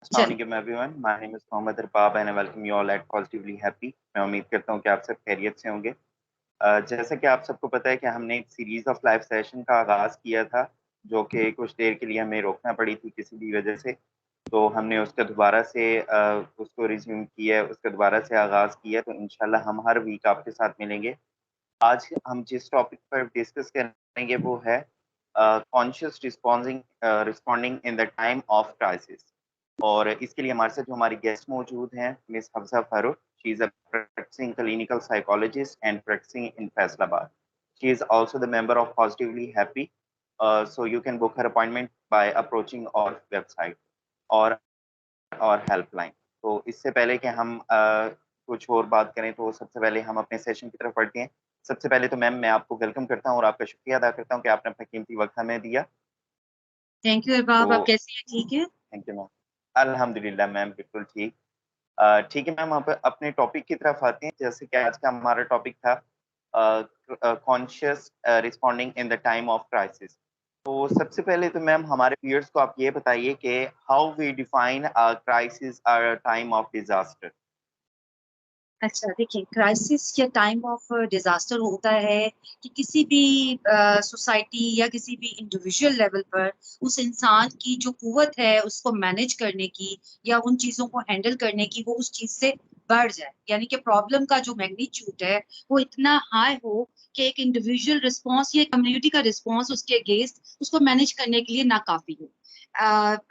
चलिए। अस्सलामुअलैकुम everyone, my name is Mohammad Arbab and I welcome you all at positively happy. मैं उम्मीद करता हूँ कि आप सब खैरियत से होंगे। जैसा कि आप सबको पता है कि हमने एक सीरीज़ ऑफ लाइव सेशन का आगाज़ किया था, जो कि कुछ देर के लिए हमें रोकना पड़ी थी किसी भी वजह से। तो हमने उसका दोबारा से उसको रिज़्यूम किया है, उसका दोबारा से आगाज़ किया है, तो इंशाल्लाह हम हर वीक आपके साथ मिलेंगे। आज हम जिस टॉपिक पर डिस्कस करेंगे वो है conscious responding in the time of crisis. और इसके लिए हमारे साथ जो हमारी गेस्ट मौजूद हैं, miss Hafsa Farooq. She is a practicing clinical psychologist and practicing in Faisalabad. She is also the member of positively happy, so you can book her appointment by approaching our website और हेल्पलाइन। तो इससे पहले कि हम कुछ और बात करें, तो सबसे पहले हम अपने सेशन की तरफ बढ़ते हैं। सबसे पहले तो मैम मैं आपको वेलकम करता हूँ और आपका शुक्रिया अदा करता हूँ कि आपने अपना कीमती वक्त हमें दिया। थैंक यू अरबाब, आप तो कैसी हैं? ठीक है। Thank you ma'am. अल्हम्दुलिल्लाह मैम, बिल्कुल ठीक। ठीक है मैम, अब अपने टॉपिक की तरफ आते हैं। जैसे कि आज का हमारा टॉपिक था conscious responding in the time of crisis. तो सबसे पहले तो मैम हमारे व्यूअर्स को आप ये बताइए कि how we define a crisis और टाइम ऑफ डिजास्टर। अच्छा, देखिए, क्राइसिस या टाइम ऑफ डिजास्टर होता है कि किसी भी सोसाइटी या किसी भी इंडिविजुअल लेवल पर उस इंसान की जो कुव्वत है उसको मैनेज करने की या उन चीजों को हैंडल करने की, वो उस चीज से बढ़ जाए। यानी कि प्रॉब्लम का जो मैग्नीट्यूड है वो इतना हाई हो कि एक इंडिविजुअल रिस्पॉन्स या कम्युनिटी का रिस्पॉन्स उसके अगेंस्ट उसको मैनेज करने के लिए नाकाफी हो।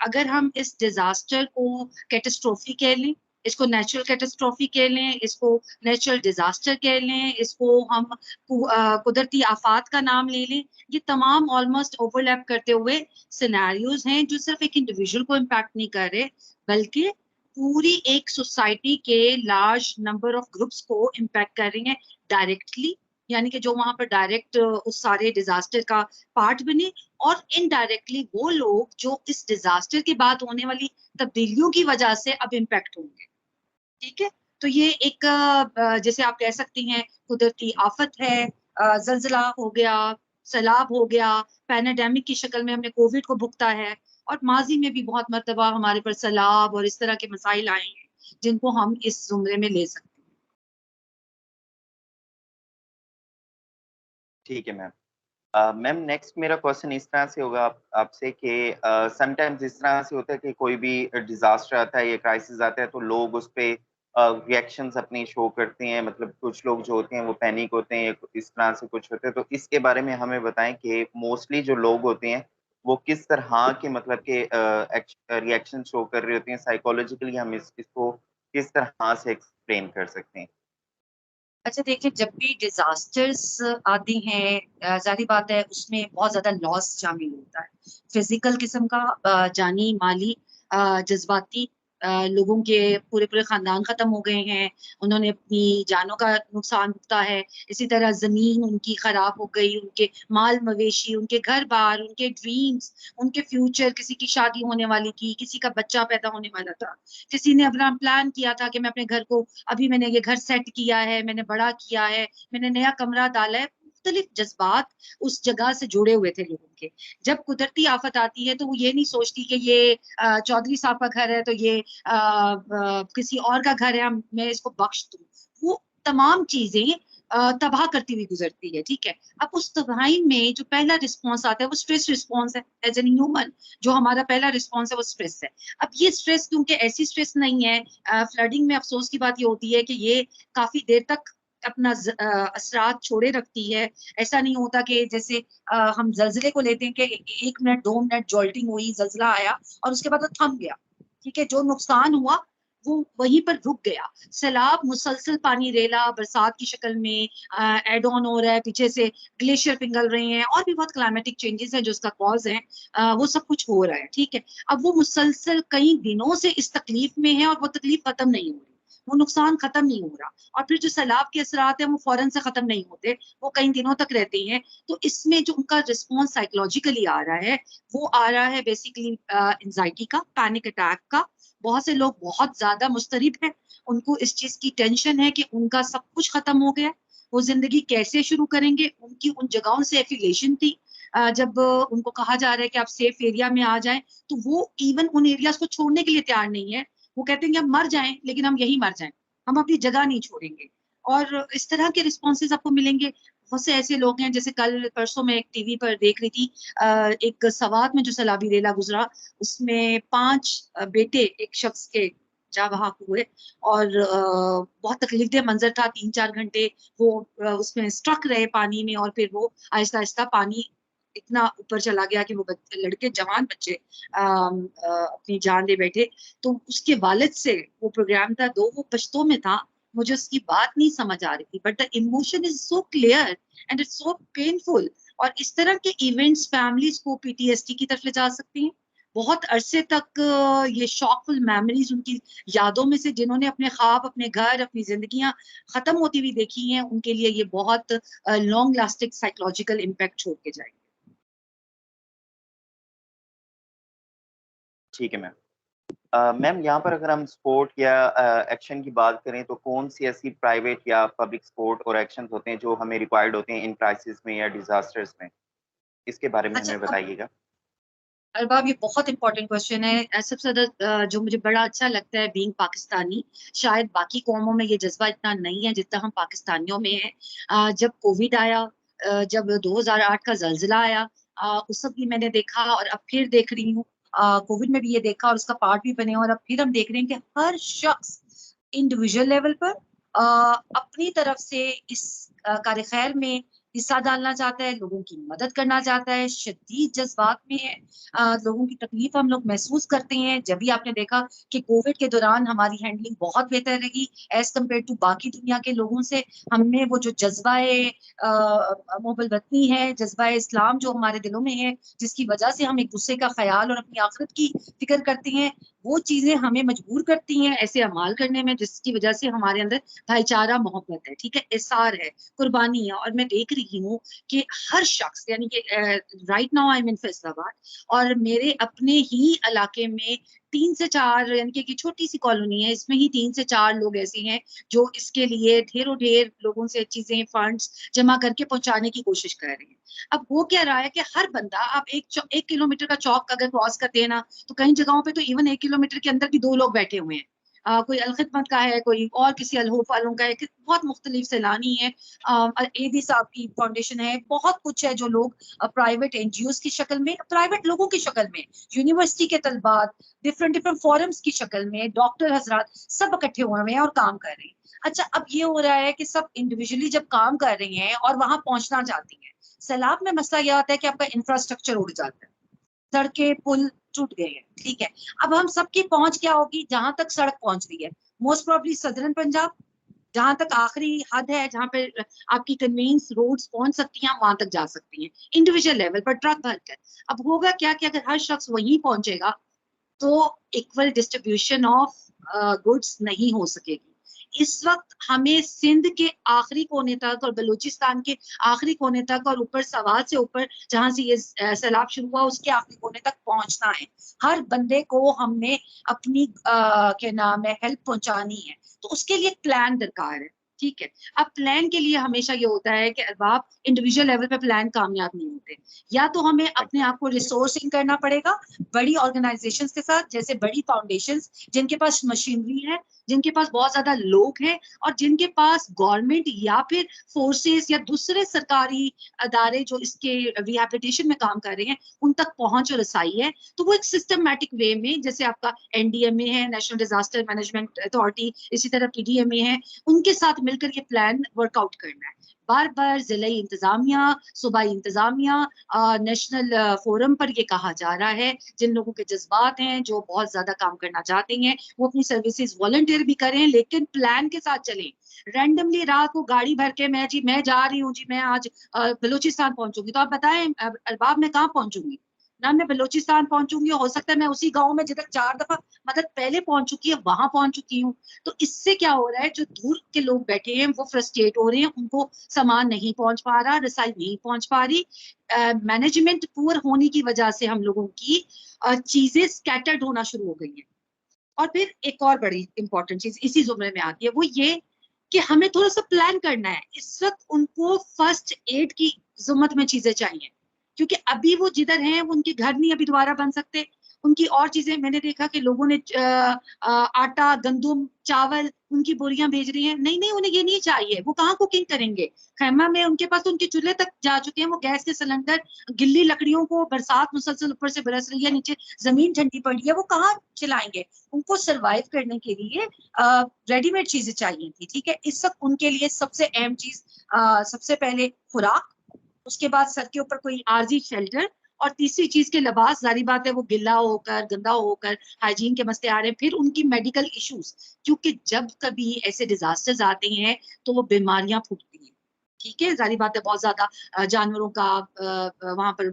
अगर हम इस डिजास्टर को कैटेस्ट्रोफी कह लें, इसको नेचुरल कैटेस्ट्रॉफी कह लें, इसको नेचुरल डिजास्टर कह लें, इसको हम कुदरती आफात का नाम ले लें, ये तमाम ऑलमोस्ट ओवरलैप करते हुए सिनेरियोज हैं जो सिर्फ एक इंडिविजुअल को इम्पैक्ट नहीं कर रहे, बल्कि पूरी एक सोसाइटी के लार्ज नंबर ऑफ ग्रुप्स को इम्पैक्ट कर रही हैं डायरेक्टली। यानी कि जो वहां पर डायरेक्ट उस सारे डिजास्टर का पार्ट बने, और इनडायरेक्टली वो लोग जो इस डिजास्टर के बाद होने वाली तब्दीलियों की वजह से अब इम्पैक्ट होंगे। ठीक है। तो ये एक जैसे आप कह सकती हैं कुदरती आफत है, जलजिला हो गया, सैलाब हो गया, पैनाडेमिक की शक्ल में हमने कोविड को भुगता है, और माजी में भी बहुत मर्तबा हमारे पर सैलाब और इस तरह के मसाइल आए हैं जिनको हम इस जुमरे में ले सकते हैं। ठीक है मैम। मैम नेक्स्ट मेरा क्वेश्चन इस तरह से होगा आपसे कि समटाइम्स इस तरह से होता है कि कोई भी डिजास्टर आता है या क्राइसिस आता है तो लोग उस पे रिएक्शंस अपने शो करते हैं। मतलब कुछ लोग जो होते हैं वो पैनिक होते हैं या इस तरह से कुछ होते हैं। तो इसके बारे में हमें बताएं कि मोस्टली जो लोग होते हैं वो किस तरह के मतलब के रिएक्शन शो कर रहे होते हैं। साइकोलॉजिकली हम इसको किस तरह से एक्सप्लेन कर सकते हैं। अच्छा, देखिए, जब भी डिजास्टर्स आती हैं, जाहिर बात है उसमें बहुत ज्यादा लॉस शामिल होता है। फिजिकल किस्म का, जानी माली, जज्बाती। लोगों के पूरे पूरे खानदान खत्म हो गए हैं, उन्होंने अपनी जानों का नुकसान भुगता है। इसी तरह जमीन उनकी खराब हो गई, उनके माल मवेशी, उनके घर बार, उनके ड्रीम्स, उनके फ्यूचर, किसी की शादी होने वाली थी, किसी का बच्चा पैदा होने वाला था, किसी ने अपना प्लान किया था कि मैं अपने घर को, अभी मैंने ये घर सेट किया है, मैंने बड़ा किया है, मैंने नया कमरा डाला है। मुख्तलिफ जज्बात उस जगह से जुड़े हुए थे लोगों के। जब कुदरती आफत आती है तो वो ये नहीं सोचती कि ये चौधरी साहब का घर है तो ये किसी और का घर है, मैं इसको बख्श दूं। वो तमाम चीजें तबाह करती हुई गुजरती है। ठीक है। अब उस तबाही में जो पहला रिस्पॉन्स आता है वो स्ट्रेस रिस्पॉन्स है। एज एन ह्यूमन जो हमारा पहला रिस्पॉन्स है वो स्ट्रेस है। अब ये स्ट्रेस क्योंकि ऐसी स्ट्रेस नहीं है, फ्लडिंग में अफसोस की बात ये होती है कि ये काफी देर तक अपना असरात छोड़े रखती है। ऐसा नहीं होता कि जैसे हम जलजिले को लेते हैं कि 1 मिनट 2 मिनट जॉल्टिंग हुई, जलजिला आया और उसके बाद वो थम गया। ठीक है। जो नुकसान हुआ वो वहीं पर रुक गया। सैलाब मुसलसल पानी रेला बरसात की शक्ल में एड ऑन हो रहा है, पीछे से ग्लेशियर पिघल रहे हैं, और भी बहुत क्लाइमेटिक चेंजेस हैं जो उसका कॉज है। वो सब कुछ हो रहा है। ठीक है। अब वो मुसलसल कई दिनों से इस तकलीफ में है और वो तकलीफ खत्म नहीं हो रही, वो नुकसान खत्म नहीं हो रहा, और फिर जो सैलाब के असरात हैं वो फौरन से खत्म नहीं होते, वो कई दिनों तक रहते हैं। तो इसमें जो उनका रिस्पॉन्स साइकोलॉजिकली आ रहा है वो आ रहा है बेसिकली एंजाइटी का, पैनिक अटैक का। बहुत से लोग बहुत ज्यादा मुस्तरिब हैं, उनको इस चीज की टेंशन है कि उनका सब कुछ खत्म हो गया, वो जिंदगी कैसे शुरू करेंगे। उनकी उन जगहों से एफिलिएशन थी, जब उनको कहा जा रहा है कि आप सेफ एरिया में आ जाएं, तो वो इवन उन एरियाज को छोड़ने के लिए तैयार नहीं है। वो कहते हैं कि हम मर जाएं, लेकिन हम यहीं मर जाएं, हम अपनी जगह नहीं छोड़ेंगे। और इस तरह के रिस्पॉन्सेज आपको मिलेंगे। बहुत से ऐसे लोग हैं, जैसे कल परसों में एक टीवी पर देख रही थी, एक सवात में जो सैलाबी रेला गुजरा, उसमें 5 बेटे एक शख्स के जा बहाक हुए। और बहुत तकलीफदेह मंजर था, 3-4 घंटे वो उसमें स्ट्रक रहे पानी में, और फिर वो आहिस्ता आहिस्ता पानी इतना ऊपर चला गया कि वो लड़के, जवान बच्चे अपनी जान दे बैठे। तो उसके वालिद से वो प्रोग्राम था, दो वो पश्तो में था, मुझे उसकी बात नहीं समझ आ रही थी, but the emotion is so clear and it's so painful. और इस तरह के इवेंट्स फैमिलीज को पीटीएसडी की तरफ ले जा सकती हैं। बहुत अरसे तक ये शॉकफुल मेमोरीज उनकी यादों में से, जिन्होंने अपने ख्वाब, अपने घर, अपनी जिंदगियां खत्म होती हुई देखी हैं, उनके लिए ये बहुत लॉन्ग लास्टिंग साइकोलॉजिकल इम्पैक्ट छोड़ के जाएगी। ठीक है मैम। मैम यहाँ पर अगर हम स्पोर्ट या एक्शन की बात करें तो कौन सी ऐसी प्राइवेट या पब्लिक स्पोर्ट और एक्शन होते हैं जो हमें रिक्वायर्ड होते हैं इन क्राइसिस में या डिजास्टर्स में, इसके बारे में अच्छा, हमें अब बताइएगा। अरबाब, ये बहुत इंपॉर्टेंट क्वेश्चन है। सबसे ज्यादा जो मुझे बड़ा अच्छा लगता है बीइंग पाकिस्तानी, शायद बाकी कौमों में ये जज्बा इतना नहीं है जितना हम पाकिस्तानियों में है। जब कोविड आया, जब 2008 का जल्जिला आया, उस वक्त भी मैंने देखा, और अब फिर देख रही हूँ। कोविड में भी ये देखा और उसका पार्ट भी बने, और अब फिर हम देख रहे हैं कि हर शख्स इंडिविजुअल लेवल पर अपनी तरफ से इस कार्य खैर में हिस्सा डालना चाहता है, लोगों की मदद करना चाहता है, शदीद जज्बात में है। लोगों की तकलीफ हम लोग महसूस करते हैं। जब भी आपने देखा कि कोविड के दौरान हमारी हैंडलिंग बहुत बेहतर रही एज कम्पेयर टू बाकी दुनिया के लोगों से। हमने वो जो जज्बाए मोहब्बत वतनी है, जज्बाए इस्लाम जो हमारे दिलों में है, जिसकी वजह से हम एक दूसरे का ख्याल और अपनी आखिरत की फिक्र करते हैं, वो चीजें हमें मजबूर करती हैं ऐसे अमाल करने में, जिसकी वजह से हमारे अंदर भाईचारा, मोहब्बत है, ठीक है, इसार है, कुर्बानी है। और मैं देख रही हूँ कि हर शख्स, यानी कि राइट नाउ आई एम इन फैसलाबाद, और मेरे अपने ही इलाके में 3 से 4, यानी कि छोटी सी कॉलोनी है, इसमें ही 3 से 4 लोग ऐसे हैं जो इसके लिए ढेरों ढेर लोगों से चीजें, फंड्स जमा करके पहुंचाने की कोशिश कर रहे हैं। अब वो क्या रहा है कि हर बंदा, आप 1 किलोमीटर का चौक अगर क्रॉस करते हैं ना, तो कई जगहों पे तो इवन 1 किलोमीटर के अंदर भी 2 लोग बैठे हुए हैं। कोई अलखिदमत का है, कोई और किसी अलहूफ वालों का है, बहुत मुख्तलिफ सैलानी है, एदी साहब की फाउंडेशन है, बहुत कुछ है जो लोग प्राइवेट एनजीओ की शक्ल में, प्राइवेट लोगों की शक्ल में, यूनिवर्सिटी के तलबात, डिफरेंट डिफरेंट फोरम्स की शक्ल में, डॉक्टर हजरात, सब इकट्ठे हुए हैं और काम कर रहे हैं। अच्छा, अब ये हो रहा है कि सब इंडिविजुअली जब काम कर रही हैं और वहां पहुंचना चाहती हैं, सैलाब में मसला यह आता है कि आपका इंफ्रास्ट्रक्चर उड़ जाता है, सड़कें पुल टूट गए हैं, ठीक है। अब हम सबकी पहुंच क्या होगी? जहां तक सड़क पहुंच रही है, मोस्ट प्रोबेबली सदर्न पंजाब, जहां तक आखिरी हद है, जहां पे आपकी कन्वीनियंस रोड्स पहुंच सकती हैं, वहां तक जा सकती हैं इंडिविजुअल लेवल पर ट्रक भरकर। अब होगा क्या कि अगर हर शख्स वहीं पहुंचेगा, तो इक्वल डिस्ट्रीब्यूशन ऑफ गुड्स नहीं हो सकेगी। इस वक्त हमें सिंध के आखिरी कोने तक और बलूचिस्तान के आखिरी कोने तक और ऊपर सवात से ऊपर जहां से ये सैलाब शुरू हुआ उसके आखिरी कोने तक पहुंचना है। हर बंदे को हमने अपनी क्या नाम है, हेल्प पहुंचानी है, तो उसके लिए प्लान दरकार है, ठीक है। अब प्लान के लिए हमेशा ये होता है कि अरबाब, इंडिविजुअल लेवल पे प्लान कामयाब नहीं होते। या तो हमें अपने आप को रिसोर्सिंग करना पड़ेगा बड़ी ऑर्गेनाइजेशंस के साथ, जैसे बड़ी फाउंडेशंस जिनके पास मशीनरी है, जिनके पास बहुत ज्यादा लोग हैं, और जिनके पास गवर्नमेंट या फिर फोर्सेस या दूसरे सरकारी अदारे जो इसके रिहैबिलिटेशन में काम कर रहे हैं, उन तक पहुंच और रसाई है। तो वो एक सिस्टमैटिक वे में, जैसे आपका एनडीएमए है, नेशनल डिजास्टर मैनेजमेंट अथॉरिटी, इसी तरह पीडीएमए है, उनके साथ मिलकर ये प्लान वर्कआउट करना है। बार बार जिले इंतजामिया, सूबाई इंतजामिया, नेशनल फोरम पर ये कहा जा रहा है, जिन लोगों के जज्बात हैं, जो बहुत ज्यादा काम करना चाहते हैं, वो अपनी सर्विसेज वॉलंटियर भी करें, लेकिन प्लान के साथ चलें। रैंडमली रात को गाड़ी भर के मैं जा रही हूँ जी, मैं आज बलूचिस्तान पहुंचूंगी, तो आप बताएं अरबाब, मैं कहाँ पहुंचूंगी? ना मैं बलूचिस्तान पहुंचूंगी, हो सकता है मैं उसी गांव में जिधर 4 दफा मदद पहले पहुंच चुकी है वहां पहुंच चुकी हूँ। तो इससे क्या हो रहा है, जो दूर के लोग बैठे हैं वो फ्रस्ट्रेट हो रहे हैं, उनको सामान नहीं पहुंच पा रहा, रसाई नहीं पहुंच पा रही, मैनेजमेंट पुअर होने की वजह से हम लोगों की चीजें स्कैटर्ड होना शुरू हो गई है। और फिर एक और बड़ी इंपॉर्टेंट चीज इसी जुमरे में आती है, वो ये कि हमें थोड़ा सा प्लान करना है। इस वक्त उनको फर्स्ट एड की जुम्मत में चीजें चाहिए, क्योंकि अभी वो जिधर हैं वो उनके घर नहीं अभी दोबारा बन सकते, उनकी और चीजें। मैंने देखा कि लोगों ने आटा, गंदुम, चावल उनकी बोरियां भेज रही हैं। नहीं नहीं, उन्हें ये नहीं चाहिए, वो कहाँ कुकिंग करेंगे खैमा में? उनके पास तो उनके चूल्हे तक जा चुके हैं, वो गैस के सिलेंडर, गिल्ली लकड़ियों को, बरसात मुसलसल ऊपर से बरस रही है, नीचे जमीन ठंडी पड़ी है, वो कहाँ चलाएंगे? उनको सरवाइव करने के लिए रेडीमेड चीजें चाहिए थी, ठीक है। इस वक्त उनके लिए सबसे अहम चीज, सबसे पहले खुराक, उसके बाद सर के ऊपर कोई आरजी शेल्टर, और तीसरी चीज के लिबास। जारी बात है वो गिल्ला होकर, गंदा होकर, हाइजीन के मसले आ रहे हैं। फिर उनकी मेडिकल इश्यूज, क्योंकि जब कभी ऐसे डिजास्टर्स आते हैं तो वो बीमारियां फूटती हैं, ठीक है। जारी बात है बहुत ज्यादा जानवरों का वहां पर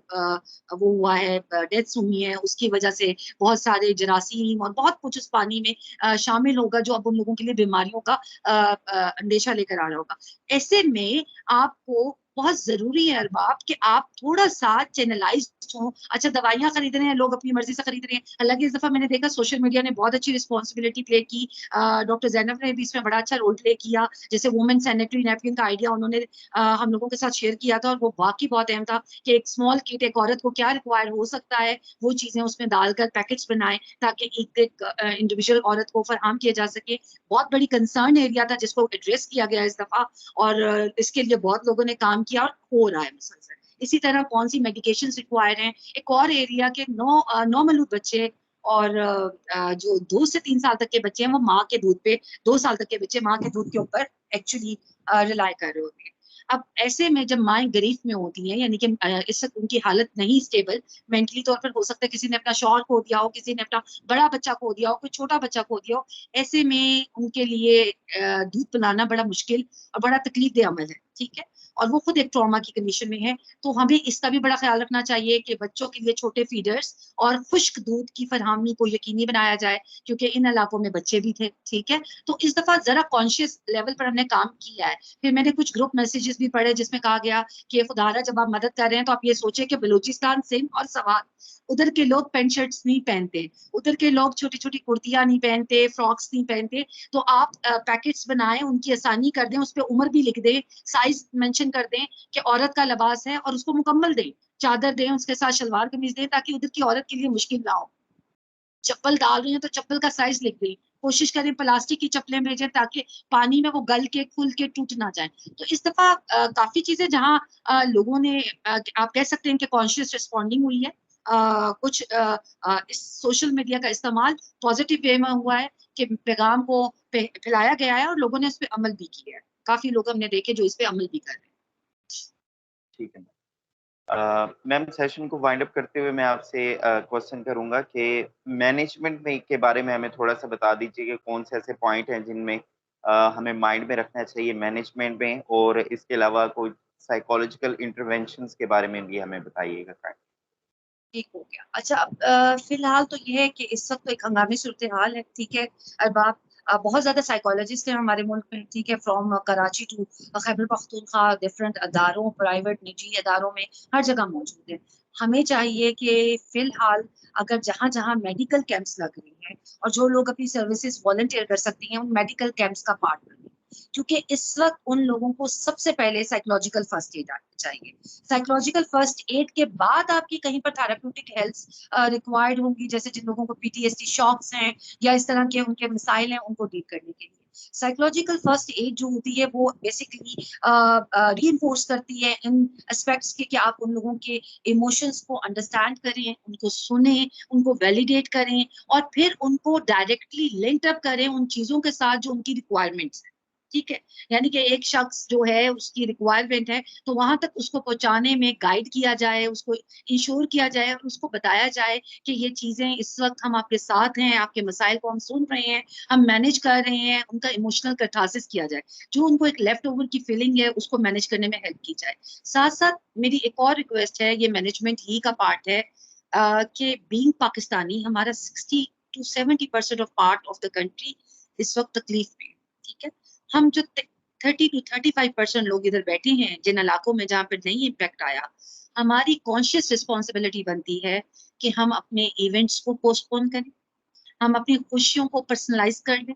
वो हुआ है, डेथ्स हुई है, उसकी वजह से बहुत सारे जरासीम और बहुत कुछ उस पानी में शामिल होगा, जो अब उन लोगों के लिए बीमारियों का अंदेशा लेकर आ रहा होगा। ऐसे में आपको बहुत जरूरी है अरबाब कि आप थोड़ा सा चैनलाइज हो। अच्छा, दवाइयां खरीद रहे हैं लोग, अपनी मर्जी से खरीद रहे हैं। हालांकि इस दफा मैंने देखा सोशल मीडिया ने बहुत अच्छी रिस्पॉन्सिबिलिटी प्ले की, डॉक्टर जैनब ने भी इसमें बड़ा अच्छा रोल प्ले किया। जैसे वुमेन सैनिटरी नैपकिन का आइडिया उन्होंने हम लोगों के साथ शेयर किया था, और वो वाकई बहुत अहम था कि एक स्मॉल किट, एक औरत को क्या रिक्वायर हो सकता है, वो चीजें उसमें डालकर पैकेट्स बनाए ताकि एक एक इंडिविजुअल औरत को फराहम किया जा सके। बहुत बड़ी कंसर्न एरिया था जिसको एड्रेस किया गया इस दफा, और इसके लिए बहुत लोगों ने काम किया और हो रहा है मुसलसल। इसी तरह कौन सी मेडिकेशन रिक्वायर हैं, एक और एरिया के नौ मौलूद बच्चे और जो 2 से 3 साल तक के बच्चे हैं वो माँ के दूध पे, 2 साल तक के बच्चे माँ के दूध के ऊपर एक्चुअली रिलाई कर रहे होते हैं। अब ऐसे में जब माएँ गरीफ में होती हैं, यानी कि इस वक्त उनकी हालत नहीं स्टेबल, मेंटली तौर पर हो सकता है किसी ने अपना शौहर खो दिया हो, किसी ने अपना बड़ा बच्चा खो दिया हो, कोई छोटा बच्चा खो दिया हो, ऐसे में उनके लिए दूध पिलाना बड़ा मुश्किल और बड़ा तकलीफ दे अमल है, ठीक है। और वो खुद एक ट्रॉमा की कंडीशन में है, तो हमें इसका भी बड़ा ख्याल रखना चाहिए कि बच्चों के लिए छोटे फीडर्स और खुश्क दूध की फरहमी को यकीनी बनाया जाए, क्योंकि इन इलाकों में बच्चे भी थे, ठीक है। तो इस दफा जरा कॉन्शियस लेवल पर हमने काम किया है। फिर मैंने कुछ ग्रुप मैसेजेस भी पढ़े जिसमें कहा गया कि खुदारा जब आप मदद कर रहे हैं तो आप ये सोचे कि बलूचिस्तान, सिंध और सवात, उधर के लोग पेंट शर्ट्स नहीं पहनते, उधर के लोग छोटी छोटी कुर्तियां नहीं पहनते, फ्रॉक्स नहीं पहनते, तो आप पैकेट्स बनाएं, उनकी आसानी कर दें, उस पर उम्र भी लिख दें, साइज मेंशन कर दें कि औरत का लिबास है, और उसको मुकम्मल दें, चादर दें, उसके साथ शलवार कमीज दें, ताकि उधर की औरत के लिए मुश्किल ना हो। चप्पल डाल रही हैं तो चप्पल का साइज लिख दें, कोशिश करें प्लास्टिक की चप्पलें भेजें ताकि पानी में वो गल के खुल के टूट ना जाए। तो इस दफा काफी चीजें जहां लोगों ने आप कह सकते हैं कि कॉन्शियस रिस्पॉन्डिंग हुई है। कुछ इस सोशल मीडिया का इस्तेमाल पॉजिटिव वे में हुआ है कि पैगाम को फैलाया गया है और लोगों ने इस पे अमल भी किया है। काफी लोग हमने देखे जो इस पे अमल भी कर रहे हैं। ठीक है। मैम, सेशन को वाइंड अप करते हुए मैं आपसे क्वेश्चन करूंगा कि मैनेजमेंट में के बारे में हमें थोड़ा सा बता दीजिए कि कौन से ऐसे पॉइंट हैं जिनमें हमें माइंड में रखना चाहिए मैनेजमेंट में, और इसके अलावा कोई साइकोलॉजिकल इंटरवेंशंस के बारे में भी हमें बताइएगा। ठीक हो गया। अच्छा, अब फिलहाल तो ये है कि इस वक्त तो एक हंगामी सूरत हाल है, ठीक है अरबाब। बहुत ज्यादा साइकोलॉजिस्ट हैं हमारे मुल्क में, ठीक है, from Karachi to Khyber Pakhtunkhwa, different अदारों, प्राइवेट निजी अदारों में हर जगह मौजूद है। हमें चाहिए कि फिलहाल अगर जहां जहां मेडिकल कैंप्स लग रही हैं और जो लोग अपनी सर्विसेज वॉलंटियर कर सकती हैं, उन मेडिकल कैंप्स का पार्ट बने, क्योंकि इस वक्त उन लोगों को सबसे पहले साइकोलॉजिकल फर्स्ट एड चाहिए। साइकोलॉजिकल फर्स्ट एड के बाद आपकी कहीं पर थेराप्यूटिक हेल्प रिक्वायर्ड होंगी, जैसे जिन लोगों को पीटीएसडी शॉक्स हैं या इस तरह के उनके मिसाइल हैं, उनको डील करने के लिए साइकोलॉजिकल फर्स्ट एड जो होती है वो बेसिकली रीइंफोर्स करती है इन एस्पेक्ट्स के कि आप उन लोगों के इमोशंस को अंडरस्टैंड करें, उनको सुने, उनको वैलिडेट करें, और फिर उनको डायरेक्टली लिंक अप करें उन चीजों के साथ जो उनकी रिक्वायरमेंट्स है, ठीक है। यानी कि एक शख्स जो है उसकी रिक्वायरमेंट है तो वहां तक उसको पहुंचाने में गाइड किया जाए, उसको इंश्योर किया जाए और उसको बताया जाए कि ये चीजें इस वक्त हम आपके साथ हैं, आपके मसाइल को हम सुन रहे हैं, हम मैनेज कर रहे हैं, उनका इमोशनल कैटारसिस किया जाए, जो उनको एक लेफ्ट ओवर की फीलिंग है उसको मैनेज करने में हेल्प की जाए। साथ साथ मेरी एक और रिक्वेस्ट है, ये मैनेजमेंट ही का पार्ट है कि बीइंग पाकिस्तानी हमारा 60 to 70% of part of the country इस वक्त तकलीफ में, ठीक है। हम जो 30 to 35% लोग इधर बैठे हैं जिन इलाकों में जहाँ पर नहीं इम्पैक्ट आया, हमारी कॉन्शियस रिस्पॉन्सिबिलिटी बनती है कि हम अपने इवेंट्स को पोस्टपोन करें, हम अपनी खुशियों को पर्सनलाइज कर लें,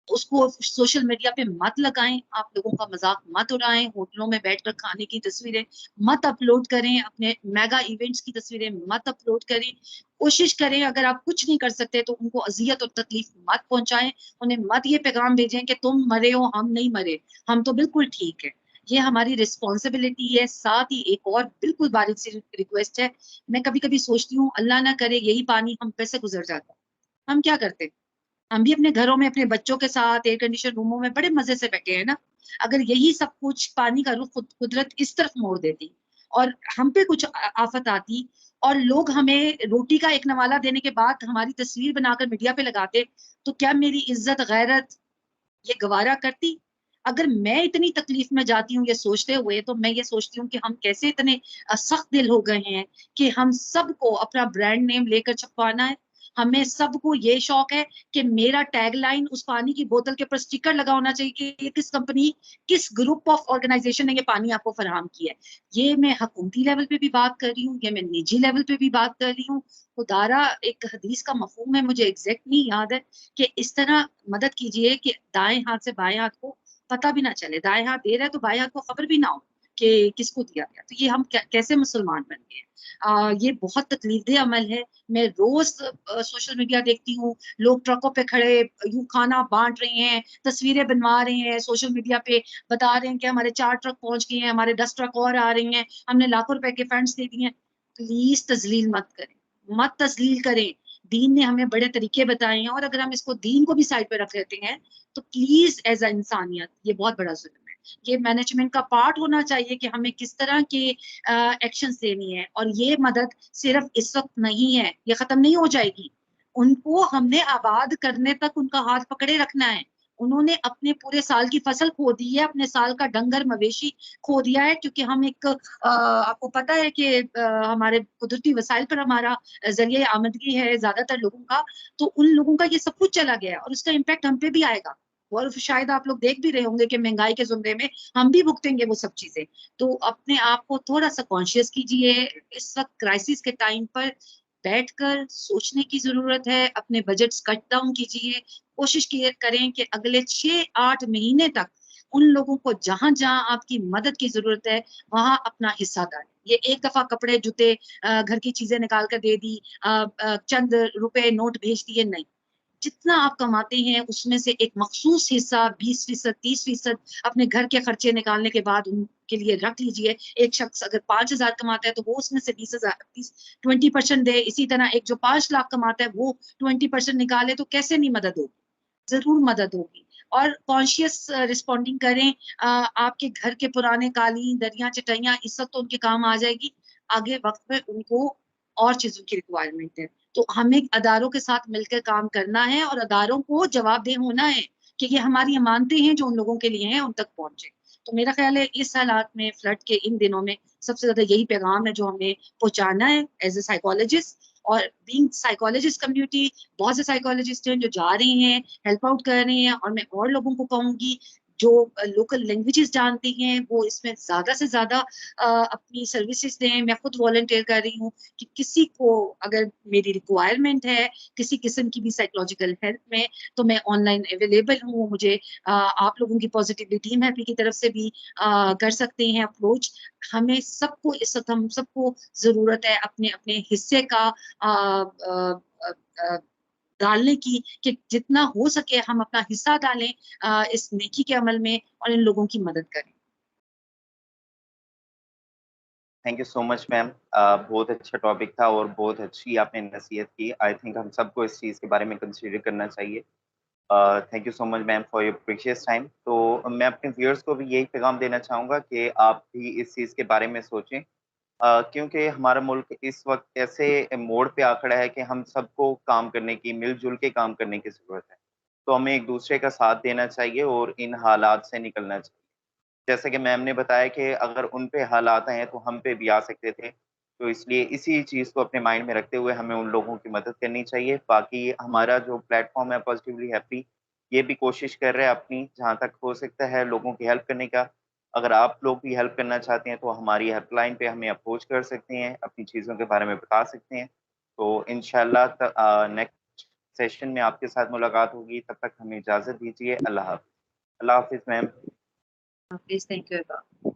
उसको सोशल मीडिया पे मत लगाएं, आप लोगों का मजाक मत उड़ाएं, होटलों में बैठकर खाने की तस्वीरें मत अपलोड करें, अपने मेगा इवेंट्स की तस्वीरें मत अपलोड करें। कोशिश करें, अगर आप कुछ नहीं कर सकते तो उनको अजियत और तकलीफ मत पहुंचाएं, उन्हें मत ये पैगाम भेजें कि तुम मरे हो हम नहीं मरे, हम तो बिल्कुल ठीक है। ये हमारी रिस्पॉन्सिबिलिटी है। साथ ही एक और बिल्कुल बारीक सी रिक्वेस्ट है, मैं कभी कभी सोचती हूँ अल्लाह ना करे यही पानी हम पे से गुजर जाता, हम क्या करते? हम भी अपने घरों में अपने बच्चों के साथ एयर कंडीशन रूमों में बड़े मजे से बैठे हैं ना। अगर यही सब कुछ पानी का रुख कुदरत इस तरफ मोड़ देती और हम पे कुछ आफत आती और लोग हमें रोटी का एक नवाला देने के बाद हमारी तस्वीर बनाकर मीडिया पे लगाते, तो क्या मेरी इज्जत गैरत ये गवारा करती? अगर मैं इतनी तकलीफ में जाती हूँ ये सोचते हुए, तो मैं ये सोचती हूँ कि हम कैसे इतने सख्त दिल हो गए हैं कि हम सबको अपना ब्रांड नेम लेकर छपवाना है। हमें सबको ये शौक है कि मेरा टैगलाइन उस पानी की बोतल के ऊपर स्टिकर लगा होना चाहिए कि ये किस कंपनी, किस ग्रुप ऑफ ऑर्गेनाइजेशन ने ये पानी आपको फराहम किया है। ये मैं हुकूमती लेवल पे भी बात कर रही हूँ, ये मैं निजी लेवल पे भी बात कर रही हूँ। खुदारा एक हदीस का मफहूम है, मुझे एग्जैक्ट नहीं याद है, कि इस तरह मदद कीजिए कि दाएं हाथ से बाएं हाथ को पता भी ना चले, दाएं हाथ दे रहा है तो बाएं हाथ को खबर भी ना हो कि किसको दिया गया। तो ये हम कैसे मुसलमान बन गए? ये बहुत तकलीफदेह अमल है। मैं रोज सोशल मीडिया देखती हूँ, लोग ट्रकों पे खड़े यूं खाना बांट रहे हैं, तस्वीरें बनवा रहे हैं, सोशल मीडिया पे बता रहे हैं कि हमारे 4 ट्रक पहुंच गए हैं, हमारे 10 ट्रक और आ रही हैं, हमने लाखों रुपए के फंड्स दे दिए हैं। प्लीज तजलील मत करें, मत तस्लील करें। दीन ने हमें बड़े तरीके बताए हैं और अगर हम इसको दीन को भी साइड पे रख लेते हैं तो प्लीज एज अ इंसानियत ये बहुत बड़ा जुल्म है। ये मैनेजमेंट का पार्ट होना चाहिए कि हमें किस तरह के एक्शंस लेनी है। और ये मदद सिर्फ इस वक्त नहीं है, ये खत्म नहीं हो जाएगी। उनको हमने आबाद करने तक उनका हाथ पकड़े रखना है। उन्होंने अपने पूरे साल की फसल खो दी है, अपने साल का डंगर मवेशी खो दिया है, क्योंकि हम एक आपको पता है कि हमारे कुदरती वसाइल पर हमारा जरिए आमदनी है ज्यादातर लोगों का, तो उन लोगों का ये सब कुछ चला गया है और उसका इम्पैक्ट हम पे भी आएगा। और शायद आप लोग देख भी रहे होंगे कि महंगाई के जुमरे में हम भी भुगतेंगे वो सब चीजें। तो अपने आप को थोड़ा सा कॉन्शियस कीजिए। इस वक्त क्राइसिस के टाइम पर बैठकर सोचने की जरूरत है, अपने बजट्स कट डाउन कीजिए। कोशिश करें कि अगले 6-8 महीने तक उन लोगों को जहां जहां आपकी मदद की जरूरत है वहां अपना हिस्सा डालें। ये एक दफा कपड़े जूते घर की चीजें निकाल कर दे दी, चंद रुपए नोट भेज दिए, नहीं। जितना आप कमाते हैं उसमें से एक मखसूस हिस्सा 20%, 30% अपने घर के खर्चे निकालने के बाद उनके लिए रख लीजिए। एक शख्स अगर 5,000 कमाता है तो वो उसमें से 20,000 20% दे। इसी तरह एक जो 5 लाख कमाता है वो 20% निकाले, तो कैसे नहीं मदद होगी? जरूर मदद होगी। और कॉन्शियस रिस्पॉन्डिंग करें। आपके घर के पुराने कालीन दरिया चटाइयां इस वक्त तो उनके काम आ जाएगी, आगे वक्त में उनको और चीजों की रिक्वायरमेंट है। तो हमें अदारों के साथ मिलकर काम करना है और अदारों को जवाबदेह होना है कि ये हमारी अमानतें हैं जो उन लोगों के लिए हैं, उन तक पहुंचे। तो मेरा ख्याल है इस हालात में, फ्लड के इन दिनों में, सबसे ज्यादा यही पैगाम है जो हमें पहुंचाना है एज ए साइकोलॉजिस्ट। और बीइंग साइकोलॉजिस्ट कम्युनिटी, बहुत से साइकोलॉजिस्ट हैं जो जा रही हैं, हेल्प आउट कर रही हैं। और मैं और लोगों को कहूंगी जो लोकल लैंग्वेजेस जानती हैं वो इसमें ज्यादा से ज्यादा अपनी सर्विसेज दें। मैं खुद वॉलंटियर कर रही हूँ कि किसी को अगर मेरी रिक्वायरमेंट है किसी किस्म की भी साइकोलॉजिकल हेल्प में, तो मैं ऑनलाइन अवेलेबल हूँ। मुझे आप लोगों की पॉजिटिवली टीम हैप्पी की तरफ से भी कर सकते हैं अप्रोच। हमें सबको इस वक्त, हम सबको जरूरत है अपने अपने हिस्से का अ, अ, अ, डालने की, कि जितना हो सके हम अपना हिस्सा डालें इस नेकी के अमल में और इन लोगों की मदद करें। Thank you so much ma'am. बहुत अच्छा टॉपिक था और बहुत अच्छी आपने नसीहत की। आई थिंक हम सबको इस चीज़ के बारे में कंसिडर करना चाहिए। Thank you so much ma'am for your precious time. तो मैं अपने व्यूअर्स को भी यही पैगाम देना चाहूँगा कि आप भी इस चीज़ के बारे में सोचें, क्योंकि हमारा मुल्क इस वक्त ऐसे मोड़ पे आ खड़ा है कि हम सबको काम करने की, मिलजुल के काम करने की ज़रूरत है। तो हमें एक दूसरे का साथ देना चाहिए और इन हालात से निकलना चाहिए। जैसे कि मैम ने बताया कि अगर उन पे हालात आए हैं तो हम पे भी आ सकते थे। तो इसलिए इसी चीज़ को अपने माइंड में रखते हुए हमें उन लोगों की मदद करनी चाहिए। बाकी हमारा जो प्लेटफ़ॉर्म है पॉज़िटिवली हैप्पी, ये भी कोशिश कर रहे हैं अपनी जहाँ तक हो सकता है लोगों की हेल्प करने का। अगर आप लोग भी हेल्प करना चाहते हैं तो हमारी हेल्पलाइन पे हमें अप्रोच कर सकते हैं, अपनी चीज़ों के बारे में बता सकते हैं। तो इंशाल्लाह नेक्स्ट सेशन में आपके साथ मुलाकात होगी। तब तक हमें इजाज़त दीजिए। अल्लाह हाफ़िज़। अल्लाह हाफ़िज़ मैम। Please, thank you.